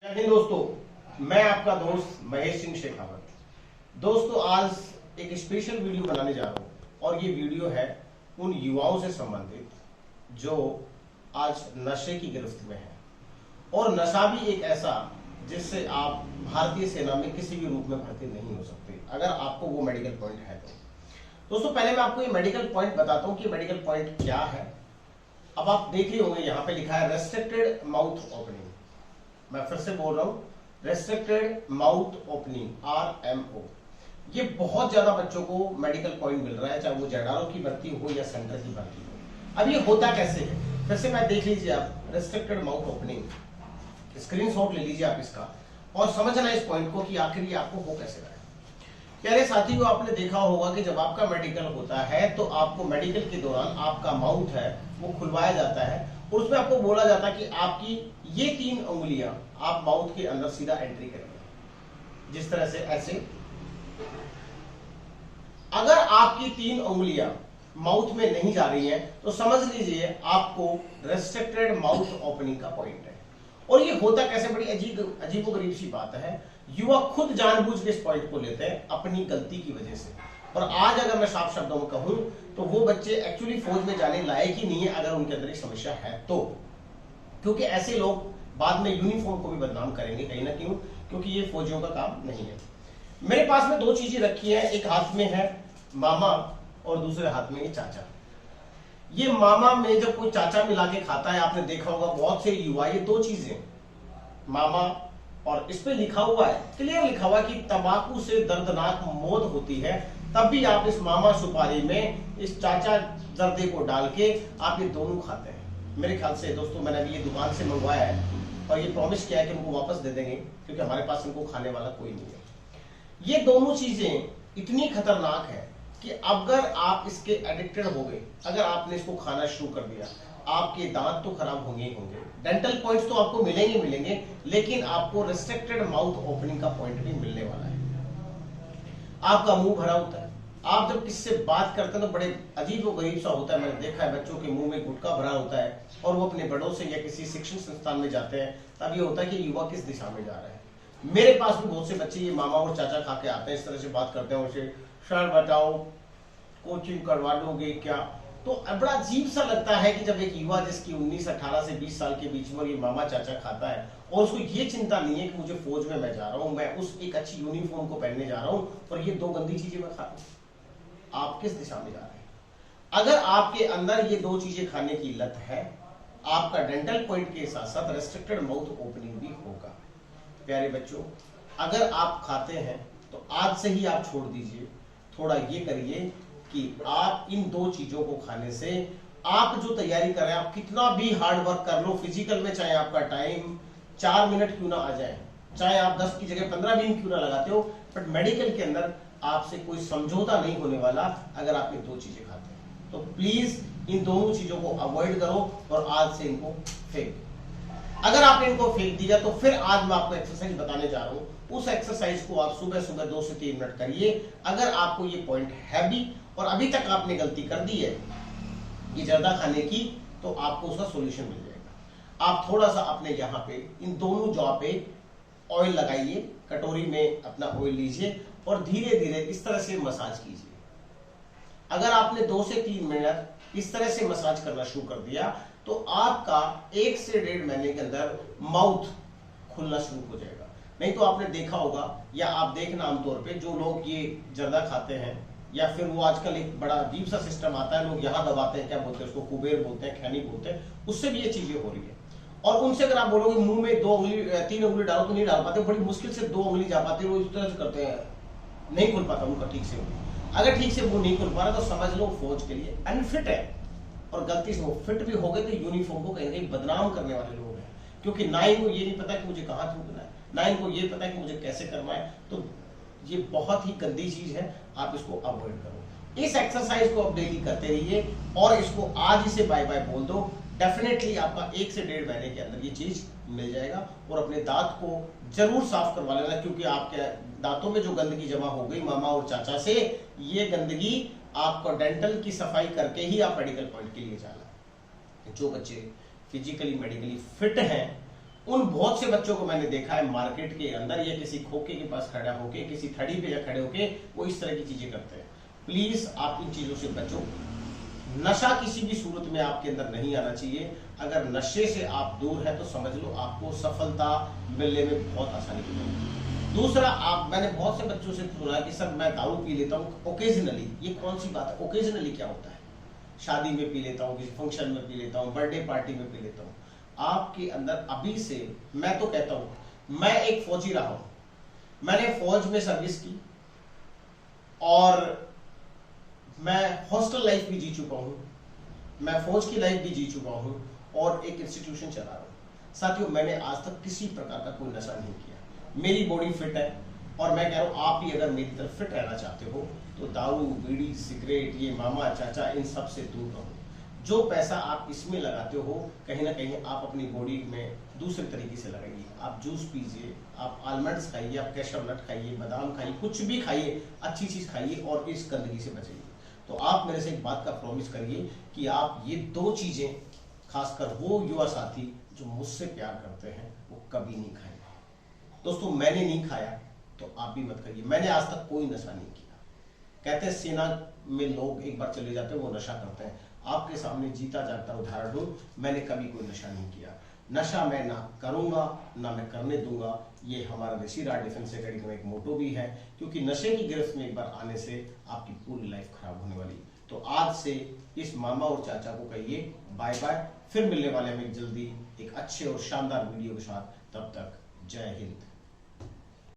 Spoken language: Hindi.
जय हिंद दोस्तों, मैं आपका दोस्त महेश सिंह शेखावत। दोस्तों, आज एक स्पेशल वीडियो बनाने जा रहा हूं और ये वीडियो है उन युवाओं से संबंधित जो आज नशे की गिरफ्त में है। और नशा भी एक ऐसा जिससे आप भारतीय सेना में किसी भी रूप में भर्ती नहीं हो सकते अगर आपको वो मेडिकल पॉइंट है तो। दोस्तों, पहले मैं आपको ये मेडिकल पॉइंट बताता हूं कि मेडिकल पॉइंट क्या है। अब आप देख रहे होंगे यहाँ पे लिखा है रेस्ट्रिक्टेड माउथ ओपनिंग। मैं फिर से बोल रहा हूं, रेस्ट्रिक्टेड माउथ ओपनिंग RMO। ये बहुत ज्यादा बच्चों को मेडिकल पॉइंट मिल रहा है, चाहे वो जेडारो की भर्ती हो या सेंटर की भर्ती हो। अब ये होता कैसे है, फिर से मैं देख लीजिए आप, रेस्ट्रिक्टेड माउथ ओपनिंग, स्क्रीनशॉट ले लीजिए आप इसका और समझना इस पॉइंट को कि आखिर ये आपको हो कैसे रहा है। प्यारे साथियों, आपने देखा होगा कि जब आपका मेडिकल होता है तो आपको मेडिकल के दौरान आपका माउथ है वो खुलवाया जाता है और उसमें आपको बोला जाता है कि आपकी ये 3 उंगलियां आप माउथ के अंदर सीधा एंट्री करेंगे, जिस तरह से ऐसे। अगर आपकी 3 उंगलियां माउथ में नहीं जा रही हैं तो समझ लीजिए आपको रेस्ट्रिक्टेड माउथ ओपनिंग का पॉइंट है। और ये होता कैसे, बड़ी अजीबोगरीब सी बात है। युवा खुद जानबूझ के इस पॉइंट को लेते हैं अपनी गलती की वजह से। और आज अगर मैं साफ शब्दों में कहूं तो वो बच्चे एक्चुअली फौज में जाने लायक ही नहीं है अगर उनके अंदर एक समस्या है तो। क्योंकि ऐसे लोग बाद में यूनिफॉर्म को भी बदनाम करेंगे कहीं ना कहीं, क्योंकि ये फौजियों का काम नहीं है। मेरे पास में 2 चीजें रखी है, एक हाथ में है मामा और दूसरे हाथ में ये चाचा। ये मामा में जब कोई चाचा मिला के खाता है, आपने देखा होगा बहुत से युवा, ये 2 चीजें मामा, और इस पे लिखा हुआ है, क्लियर लिखा हुआ कि तंबाकू से दर्दनाक मौत होती है, तब भी आप इस मामा सुपारी में इस चाचा जर्दे को डाल के आप ये दोनों खाते हैं। मेरे ख्याल से दोस्तों, मैंने अभी ये दुकान से मंगवाया है और ये प्रॉमिस किया है कि उनको वापस दे देंगे, क्योंकि हमारे पास इनको खाने वाला कोई नहीं है। ये दोनों चीजें इतनी खतरनाक है कि अगर आप इसके एडिक्टेड हो गए, अगर आपने इसको खाना शुरू कर दिया, आपके दांत तो खराब होंगे ही होंगे, डेंटल पॉइंट्स तो आपको मिलेंगे, लेकिन आपको रेस्ट्रिक्टेड माउथ ओपनिंग का पॉइंट भी मिलने वाला है। आपका मुंह भरा होता है, आप जब किससे बात करते हैं तो बड़े अजीब व गरीब सा होता है। मैंने देखा है बच्चों के मुंह में गुटखा भरा होता है और वो अपने बड़ों से या किसी शिक्षण संस्थान में जाते हैं, तब ये होता है कि युवा किस दिशा में जा रहा है। मेरे पास भी बहुत से बच्चे ये मामा और चाचा खा के आते हैं, इस तरह से बात करते हैं उनसे, सर बताओ कोचिंग करवा दोगे क्या। तो बड़ा अजीब सा लगता है कि जब एक युवा जिसकी 18 से 20 साल के बीच में ये मामा चाचा खाता है और उसको ये चिंता नहीं है कि मुझे फौज में मैं जा रहा हूं, मैं उस एक अच्छी यूनिफॉर्म को पहनने जा रहा हूं और ये 2 गंदी चीजें मैं खाता हूं। आप किस दिशा में जा रहे हैं? अगर आपके अंदर ये 2 चीजें खाने की लत है, आपका डेंटल पॉइंट के साथ साथ रेस्ट्रिक्टेड माउथ ओपनिंग भी होगा। प्यारे बच्चों, अगर आप खाते हैं तो आज से ही आप छोड़ दीजिए। थोड़ा ये करिए कि आप इन 2 चीजों को खाने से, आप जो तैयारी कर रहे हैं, आप कितना भी हार्ड वर्क कर लो फिजिकल में, चाहे आपका टाइम 4 मिनट क्यों ना आ जाए, चाहे आप 10 की जगह 15 मिनट क्यों ना लगाते हो, बट मेडिकल के अंदर आपसे कोई समझौता नहीं होने वाला अगर आप ये 2 चीजें खाते हैं। तो प्लीज इन दोनों चीजों को अवॉइड करो और आज से इनको फेंक दो। अगर आपने इनको फेंक दिया तो फिर आज मैं आपको एक्सरसाइज बताने जा रहा हूं। उस एक्सरसाइज को आप सुबह सुबह 2 से 3 मिनट करिए। अगर आपको ये पॉइंट है भी और अभी तक आपने गलती कर दी है ये ज्यादा खाने की, तो आपको उसका सॉल्यूशन मिल जाएगा। आप थोड़ा सा अपने यहाँ पे इन दोनों जॉ पे ऑयल लगाइए, कटोरी में अपना ऑयल लीजिए और धीरे धीरे इस तरह से मसाज कीजिए। अगर आपने 2 से 3 मिनट इस तरह से मसाज करना शुरू कर दिया तो आपका 1 से 1.5 महीने के अंदर माउथ खुलना शुरू हो जाएगा। नहीं तो आपने देखा होगा, या आप देखना आमतौर पे जो लोग ये जर्दा खाते हैं, या फिर वो आजकल एक बड़ा अजीब सा सिस्टम आता है, लोग यहाँ दबाते हैं, क्या बोलते हैं उसको, कुबेर बोलते हैं, खैनी बोलते हैं, उससे भी ये चीजें हो रही है। और उनसे अगर आप बोलोगे मुंह में 2 उंगली 3 उंगली डालो तो नहीं डाल पाते, बड़ी मुश्किल से 2 उंगली जा पाती है, वो इस तरह से करते हैं, नहीं खुल पाता उनका ठीक से। अगर ठीक से मुंह नहीं खुल पा रहा तो समझ लो फौज के लिए अनफिट है, और गलती से वो फिट भी हो गए तो यूनिफॉर्म को कहीं ना कहीं बदनाम करने वाले लोग हैं। क्योंकि ना इनको ये नहीं पता कि मुझे कहाँ थूकना है, ना इनको ये पता है कि मुझे कैसे करना है। तो ये बहुत ही गंदी चीज है, आप इसको अवॉइड करो। इस एक्सरसाइज को आप डेली करते रहिए और इसको आज ही से बाय बाय बोल दो। डेफिनेटली आपका 1 से 1.5 महीने के अंदर ये चीज मिल जाएगा। और अपने दांत को जरूर साफ करवा लेना, क्योंकि आपके दांतों में जो गंदगी जमा हो गई मामा और चाचा से, ये गंदगी आपको डेंटल की सफाई करके ही आप मेडिकल पॉइंट के लिए जाना। जो बच्चे फिजिकली मेडिकली फिट हैं उन बहुत से बच्चों को मैंने देखा है मार्केट के अंदर या किसी खोखे के पास खड़ा होके, किसी थड़ी पे या खड़े होके वो इस तरह की चीजें करते हैं। प्लीज आप इन चीजों से बचो। नशा किसी भी सूरत में आपके अंदर नहीं आना चाहिए। अगर नशे से आप दूर हैं तो समझ लो आपको सफलता मिलने में बहुत आसानी हो जाएगी। दूसरा, मैंने बहुत से बच्चों से सुना कि सर मैं दारू पी लेता हूँ ओकेजनली। ये कौन सी बात है? ओकेजनली क्या होता है? शादी में पी लेता हूँ, किसी फंक्शन में पी लेता हूँ, बर्थडे पार्टी में पी लेता हूँ। आपके अंदर अभी से, मैं तो कहता हूं, मैं एक फौजी रहा हूं, मैंने फौज में सर्विस की और मैं हॉस्टल लाइफ भी जी चुका हूं, मैं फौज की लाइफ भी जी चुका हूं और एक इंस्टीट्यूशन चला रहा हूं। साथियों, मैंने आज तक किसी प्रकार का कोई नशा नहीं किया। मेरी बॉडी फिट है और मैं कह रहा हूं आप भी अगर मेरी तरफ फिट रहना चाहते हो तो दारू, बीड़ी, सिगरेट, ये मामा चाचा, इन सब से दूर रहो। जो पैसा आप इसमें लगाते हो कहीं ना कहीं आप अपनी बॉडी में दूसरे तरीके से लगाइए। आप जूस पीजिए, आप आलमंड्स खाइए, आप कैशव नट खाइए, बादाम खाइए, कुछ भी खाइए, अच्छी चीज खाइए और इस गंदगी से बचिए। तो आप मेरे से एक बात का प्रॉमिस करिए कि आप ये दो चीजें, खासकर वो युवा साथी जो मुझसे प्यार करते हैं, वो कभी नहीं खाएंगे। दोस्तों, मैंने नहीं खाया तो आप भी मत करिए। मैंने आज तक कोई नशा नहीं किया। कहते हैं सेना में लोग एक बार चले जाते हैं वो नशा करते हैं। आपके सामने जीता जागता उदाहरण हूं, मैंने कभी कोई नशा नहीं किया। नशा मैं ना करूंगा ना मैं करने दूंगा। ये हमारा ऋषि राज डिफेंस एकेडमी का एक मोटो भी है, क्योंकि नशे की गिरफ्त में एक बार आने से आपकी पूरी लाइफ खराब होने वाली। तो आज से इस मामा और चाचा को कहिए बाय बाय। फिर मिलने वाले हम एक जल्दी एक अच्छे और शानदार वीडियो के साथ। तब तक जय हिंद।